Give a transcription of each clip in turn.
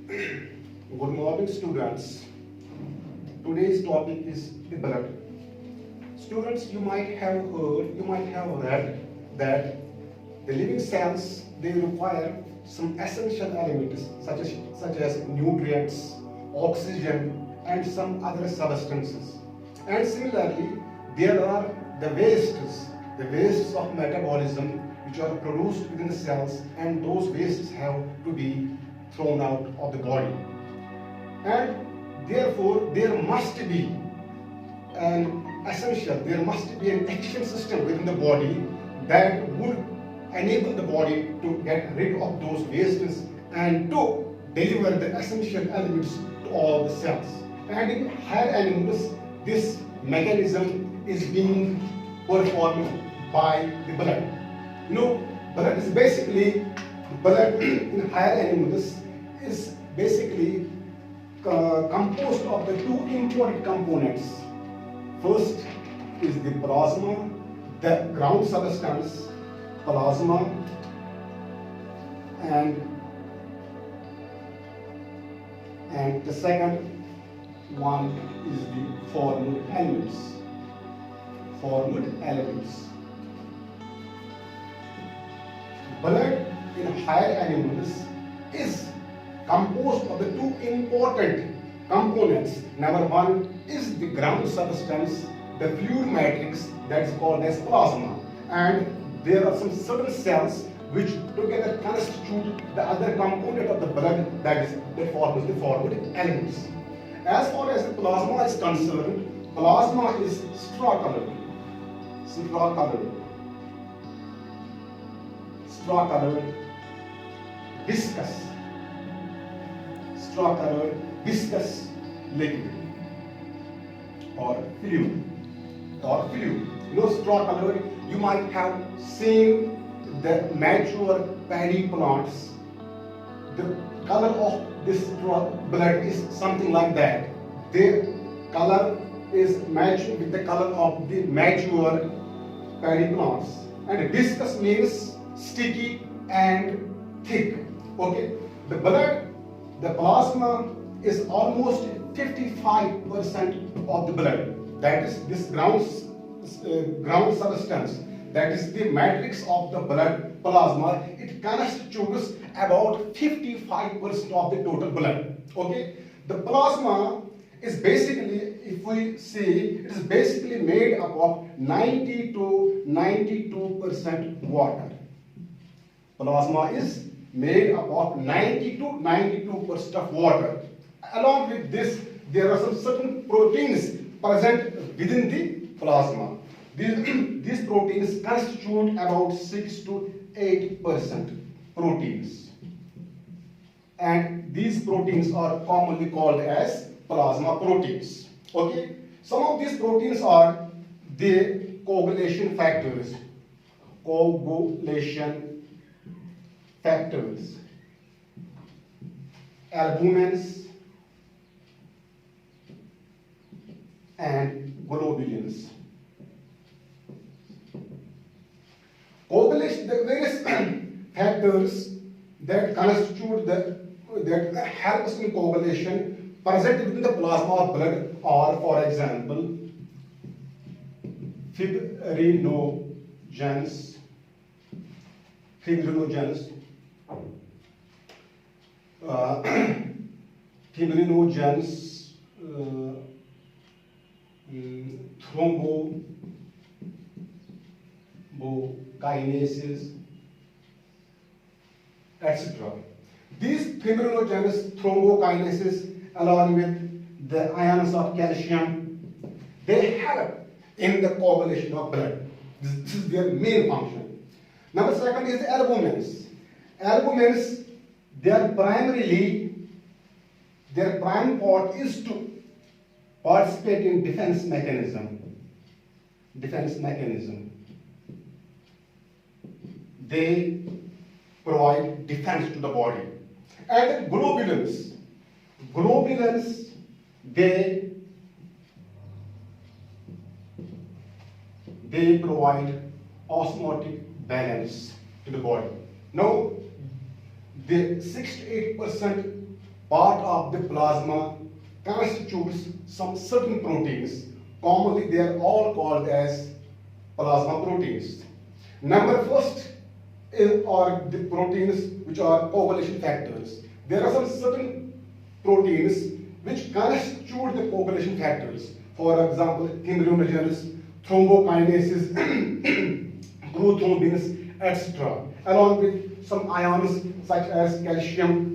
Good morning, students. Today's topic is the blood. Students, you might have heard, you might have read that the living cells they require some essential elements such as nutrients, oxygen, and some other substances. And similarly, there are the wastes of metabolism which are produced within the cells, and those wastes have to be thrown out of the body. And therefore, there must be an action system within the body that would enable the body to get rid of those wastes and to deliver the essential elements to all the cells. And in higher animals, this mechanism is being performed by the blood. Blood is basically, blood in higher animals is basically composed of the two important components. First is the plasma, the ground substance, plasma, and the second one is the formed elements. Blood in higher animals is composed of the two important components. Number one is the ground substance, the fluid matrix, that is called as plasma, and there are some certain cells which together constitute the other component of the blood, that forms the formed elements. As far as the plasma is concerned, plasma is straw-colored, viscous liquid or fluid. Straw-colored, you might have seen the mature paddy plants. The color of this blood is something like that. The color is matching with the color of the mature paddy plants. And viscous means sticky and thick. Okay, the plasma is almost 55% of the blood. That is this ground substance. That is the matrix of the blood plasma. It constitutes about 55% of the total blood. Okay, the plasma is basically, if we see, it is basically made up of 90 to 92% water. Plasma is made up of 90 to 92% of water. Along with this, there are some certain proteins present within the plasma. These proteins constitute about 6 to 8% proteins. And these proteins are commonly called as plasma proteins. Okay? Some of these proteins are the coagulation factors, albumins, and globulins. The various factors that constitute that help us in coagulation present within the plasma of blood are, for example, fibrinogens, thrombokinases, etc. These fibrinogenous thrombokinases, along with the ions of calcium, they help in the coagulation of blood. This is their main function. Number second is the albumins. Albumins, their prime part is to participate in defense mechanism. They provide defense to the body. And globulins, they provide osmotic balance to the body. Now, the 6 to 8% part of the plasma constitutes some certain proteins. Commonly, they are all called as plasma proteins. Number first are the proteins which are coagulation factors. There are some certain proteins which constitute the coagulation factors. For example, thymbrinogens, thrombokinases, prothrombins, etc. Along with some ions such as calcium.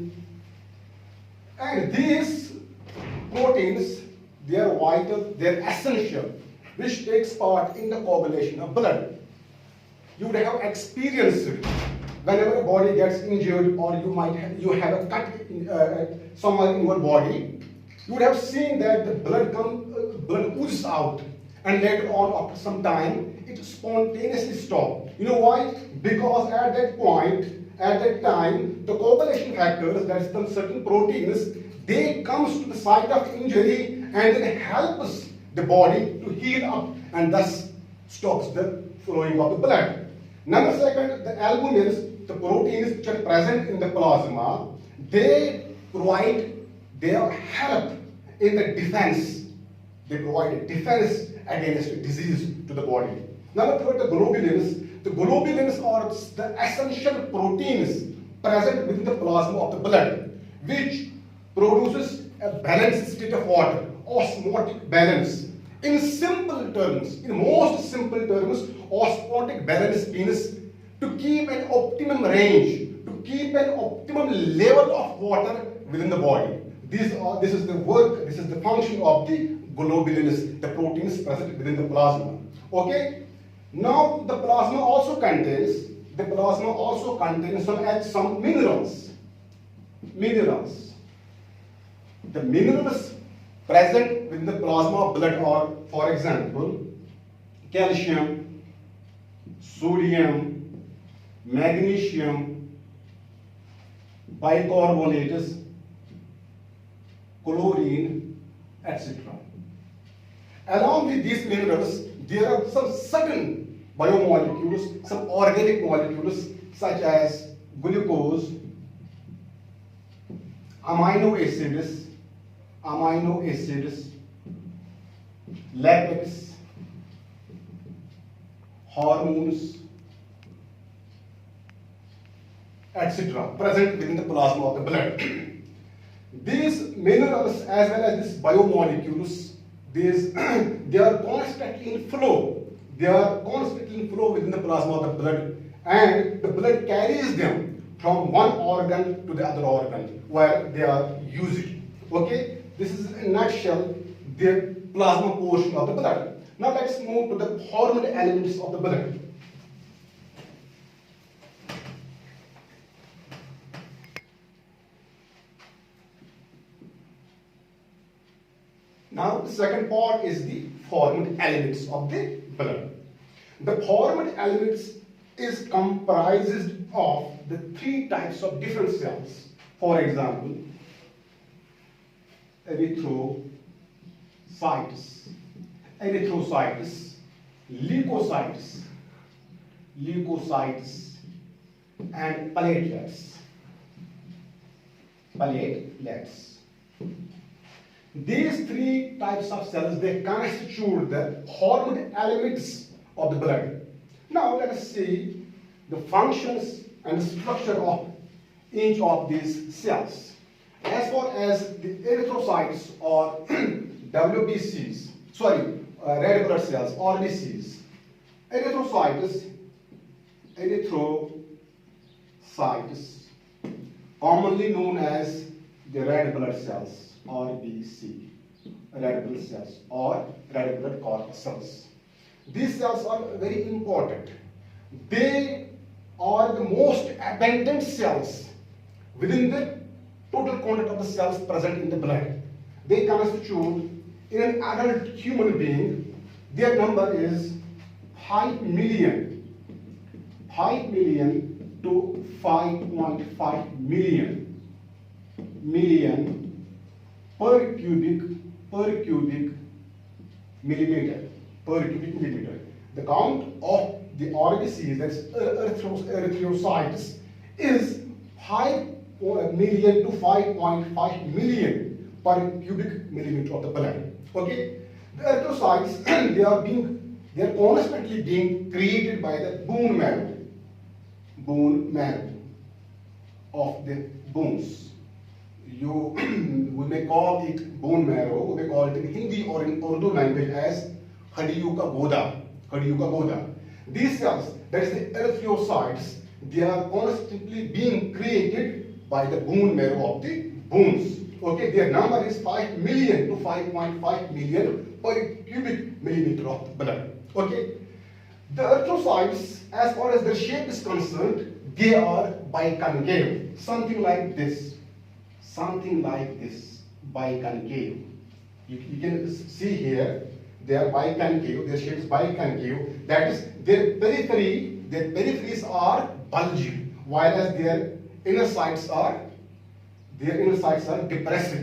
And these proteins, they are vital, they are essential, which takes part in the coagulation of blood. You would have experienced it whenever a body gets injured, or you have a cut somewhere in your body. You would have seen that the blood oozes out, and later on, after some time, it spontaneously stops. You know why? Because at that point, at that time, the coagulation factors, that is some certain proteins, they comes to the site of injury and then helps the body to heal up, and thus stops the flowing of the blood. Number second, the albumins, the proteins which are present in the plasma, they provide their help in the defense. They provide a defense against disease to the body. Number third, the globulins. The globulins are the essential proteins present within the plasma of the blood, which produces a balanced state of water, osmotic balance. In simple terms, in most simple terms, osmotic balance means to keep an optimum range, to keep an optimum level of water within the body. This is the work, this is the function of the globulins, the proteins present within the plasma. Okay? Now the plasma also contains some minerals. The minerals present within the plasma of blood are, for example, calcium, sodium, magnesium, bicarbonates, chlorine, etc. Along with these minerals, there are some certain biomolecules, some organic molecules such as glucose, amino acids, lipids, hormones, etc. present within the plasma of the blood. These minerals as well as these biomolecules, they are constantly in flow. They are constantly in flow within the plasma of the blood, and the blood carries them from one organ to the other organ where they are used. Okay, this is in a nutshell the plasma portion of the blood. Now let's move to the hormone elements of the blood. Now the second part is the hormone elements of the blood. The hormone elements is comprised of the three types of different cells. For example, erythrocytes, leukocytes, and platelets. These three types of cells, they constitute the hormone elements of the blood. Now let us see the functions and the structure of each of these cells. As far as the erythrocytes or WBCs, red blood cells, RBCs, erythrocytes, commonly known as the red blood cells, RBC, red blood cells or red blood corpuscles. These cells are very important. They are the most abundant cells within the total quantity of the cells present in the blood. They constitute, in an adult human being, their number is 5 million to 5.5 million per cubic millimeter. The count of the RBCs, that's erythrocytes, is 5 million to 5.5 million per cubic millimeter of the blood. Okay, the erythrocytes they are constantly being created by the bone marrow of the bones. We may call it bone marrow. We may call it in Hindi or in Urdu language as हड्डियों का गोदा. These cells, that is the erythrocytes, they are constantly being created by the bone marrow of the bones. Okay, their number is 5 million to 5.5 million per cubic millimeter of blood. Okay, the erythrocytes, as far as their shape is concerned, they are biconcave, something like this, biconcave. You can see here, they are biconcave, their shape is biconcave, that is, their peripheries are bulgy, whereas their inner sides are depressed.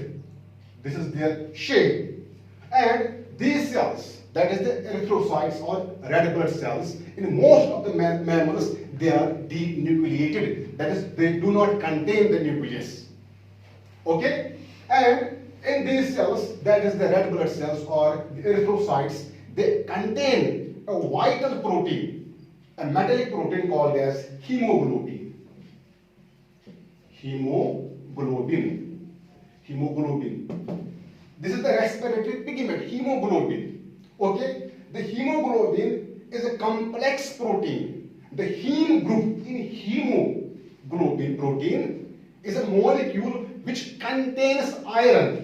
This is their shape. And these cells, that is the erythrocytes or red blood cells, in most of the mammals, they are denucleated. That is, they do not contain the nucleus. Okay? And in these cells, that is the red blood cells or the erythrocytes, they contain a vital protein, a metallic protein called as hemoglobin. This is the respiratory pigment, hemoglobin. Okay? The hemoglobin is a complex protein. The heme group in hemoglobin protein is a molecule which contains iron.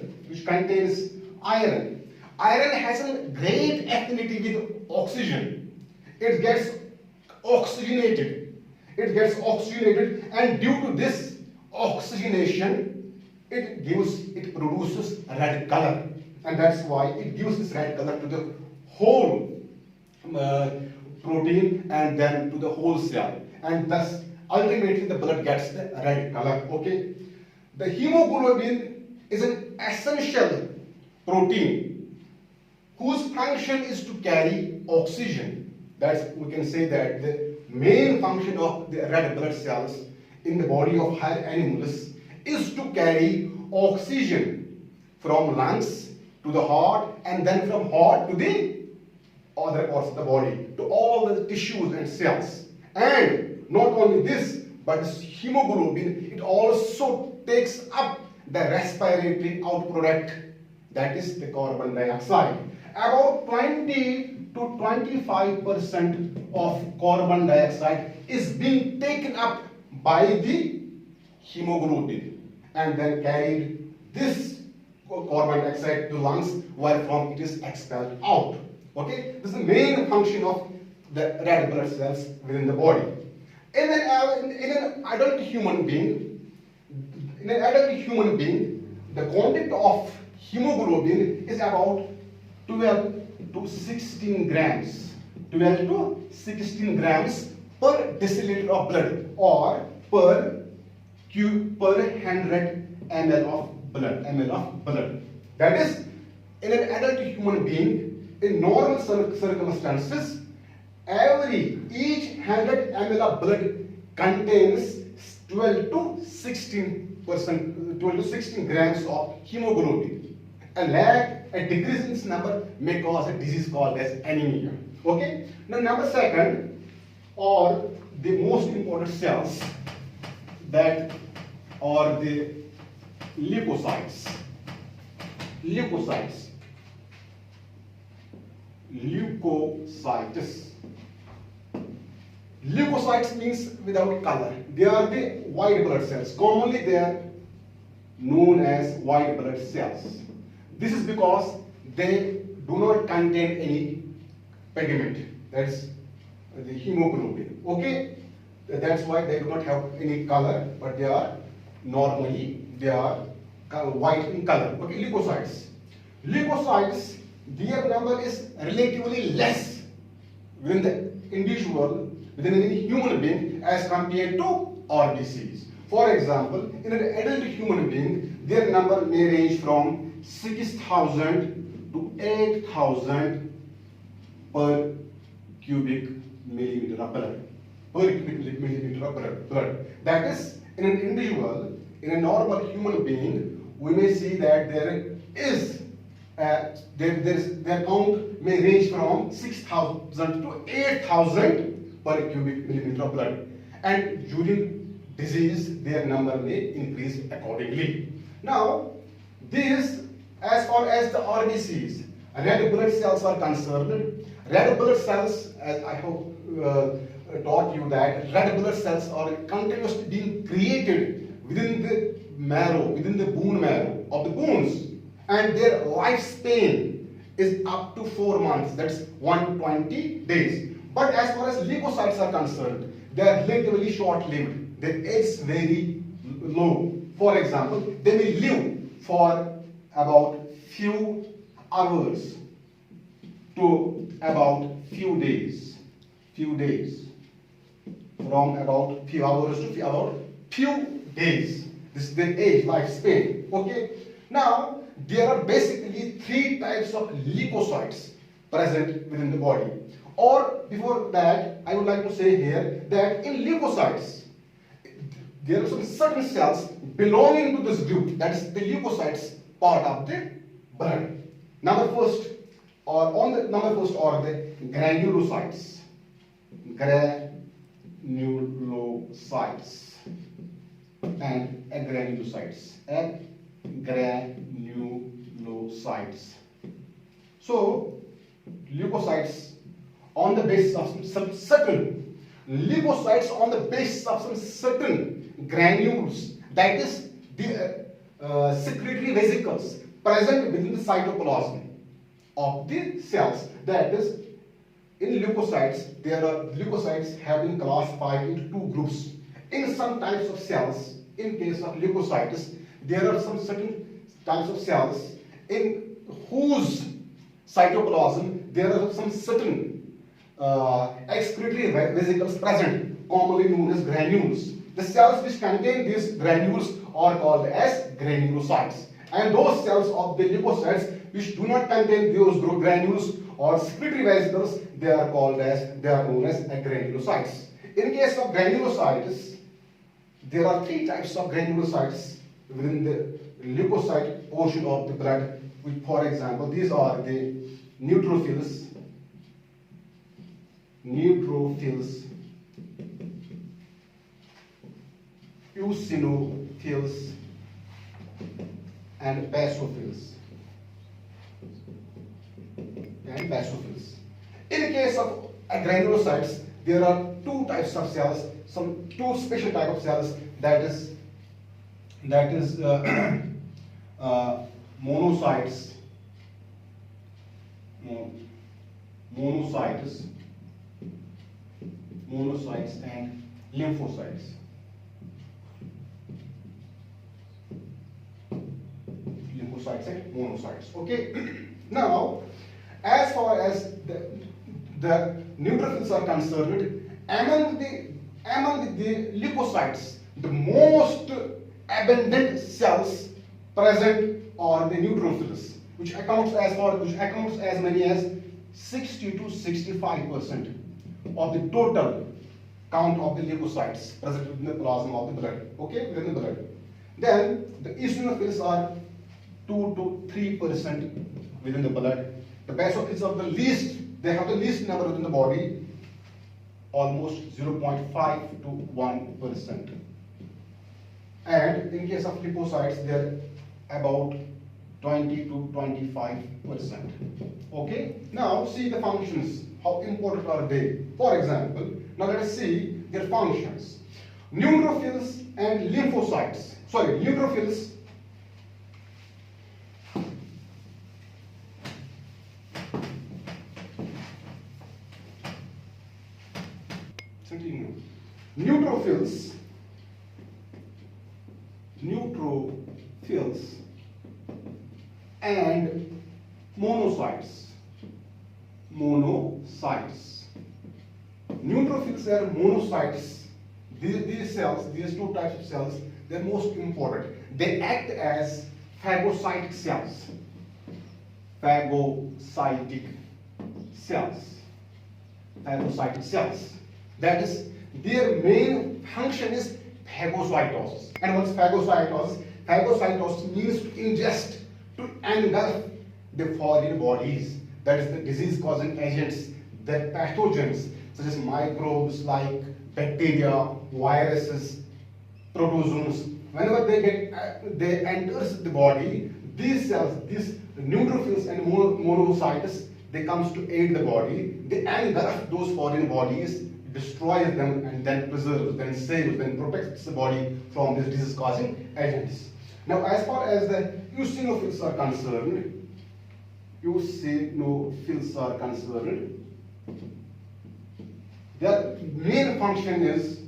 Iron has a great affinity with oxygen. It gets oxygenated, and due to this oxygenation, it produces red color, and that's why it gives this red color to the whole protein and then to the whole cell, and thus ultimately the blood gets the red color. Okay, the hemoglobin is an essential protein whose function is to carry oxygen. We can say that the main function of the red blood cells in the body of higher animals is to carry oxygen from lungs to the heart, and then from heart to the other parts of the body, to all the tissues and cells. And not only this, but this hemoglobin, it also takes up the respiratory outproduct, that is the carbon dioxide. About 20 to 25% of carbon dioxide is being taken up by the hemoglobin and then carried this carbon dioxide to lungs, wherefrom it is expelled out. Okay, this is the main function of the red blood cells within the body. In an adult human being, the content of hemoglobin is about 12 to 16 grams. 12 to 16 grams per deciliter of blood, or per 100 ml of blood. That is, in an adult human being, in normal circumstances, each 100 ml of blood contains 12 to 16 grams of hemoglobin. A decrease in this number may cause a disease called as anemia. Okay? Now, number second, or the most important cells, that are the leukocytes. Leukocytes means without color. They are the white blood cells. Commonly they are known as white blood cells. This is because they do not contain any pigment, that's the hemoglobin. Okay, that's why they do not have any color, but they are white in color. Okay, leukocytes, their number is relatively less within any human being as compared to RBCs. For example, in an adult human being, their number may range from 6,000 to 8,000 per cubic millimeter of blood. That is, in an individual, in a normal human being, we may see that there is their count may range from 6,000 to 8,000 per cubic millimeter of blood, and during disease their number may increase accordingly. Now, these, as far as the RBCs, red blood cells are concerned, red blood cells, as I hope taught you that red blood cells are continuously being created within the marrow, within the bone marrow of the bones, and their lifespan is up to 4 months, that's 120 days. But as far as leukocytes are concerned, they are relatively short-lived. Their age is very low. For example, they may live for about few hours to about few days. From about few hours to about few days. This is the age, lifespan. Okay. Now, there are basically 3 types of leukocytes present within the body. Or before that, I would like to say here that in leukocytes, there are some certain cells belonging to this group, that is the leukocytes part of the blood. Number first are the granulocytes. Granulocytes and agranulocytes. Agranulocytes. So, leukocytes on the basis of some certain leukocytes on the basis of some certain granules, that is the secretory vesicles present within the cytoplasm of the cells. That is, in leukocytes, there are leukocytes have been classified into 2 groups. In some types of cells, in case of leukocytes, there are some certain types of cells in whose cytoplasm there are some certain excretory vesicles present, commonly known as granules. The cells which contain these granules are called as granulocytes, and those cells of the leukocytes which do not contain those granules or secretory vesicles, they are known as agranulocytes. In case of granulocytes, there are 3 types of granulocytes within the leukocyte portion of the blood. Which, for example, these are the neutrophils, eosinophils, and basophils. In case of granulocytes, there are 2 types of cells, some 2 special type of cells, that is monocytes and lymphocytes. Lymphocytes and monocytes. Okay. Now, as far as the neutrophils are concerned, among the leukocytes, the most abundant cells present are the neutrophils, which accounts as many as 60 to 65% of the total count of the leukocytes present within the plasma of the blood. Okay, within the blood. Then the eosinophils are 2 to 3% within the blood. The basophils are they have the least number within the body, almost 0.5 to 1%. And in case of lymphocytes, they are about 20 to 25%. Okay. Now see the functions. How important are they? For example, now let us see their functions. Neutrophils and lymphocytes. Sorry, neutrophils. Continue. Neutrophils and monocytes. Neutrophils and monocytes, these cells, these 2 types of cells, they are most important. They act as phagocytic cells. Phagocytic cells. That is, their main function is phagocytosis. And what's phagocytosis? Phagocytosis means to ingest, to engulf the foreign bodies. That is the disease-causing agents, the pathogens such as microbes like bacteria, viruses, protozoans. Whenever they enters the body, these cells, these neutrophils and monocytes, they comes to aid the body. They engulf those foreign bodies, destroys them, and then preserves, then saves, then protects the body from these disease-causing agents. Now, as far as the eosinophils are concerned, their main function is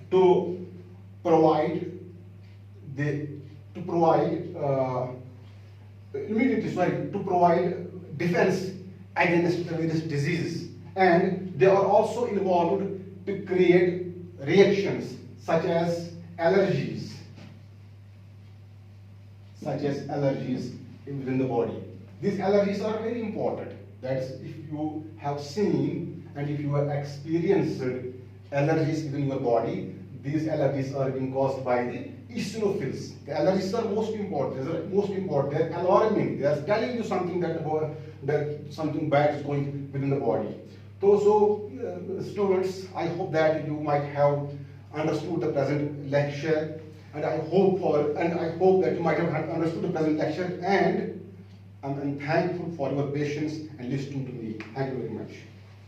to provide defense against various diseases, and they are also involved to create reactions such as allergies within the body. These allergies are very important. That's if you have seen and if you have experienced allergies within your body, these allergies are being caused by the eosinophils. The allergies are most important. They're alarming. They are telling you something that something bad is going within the body. So, students, I hope that you might have understood the present lecture, and I hope that you might have understood the present lecture, and I'm thankful for your patience and listening to me. Thank you very much.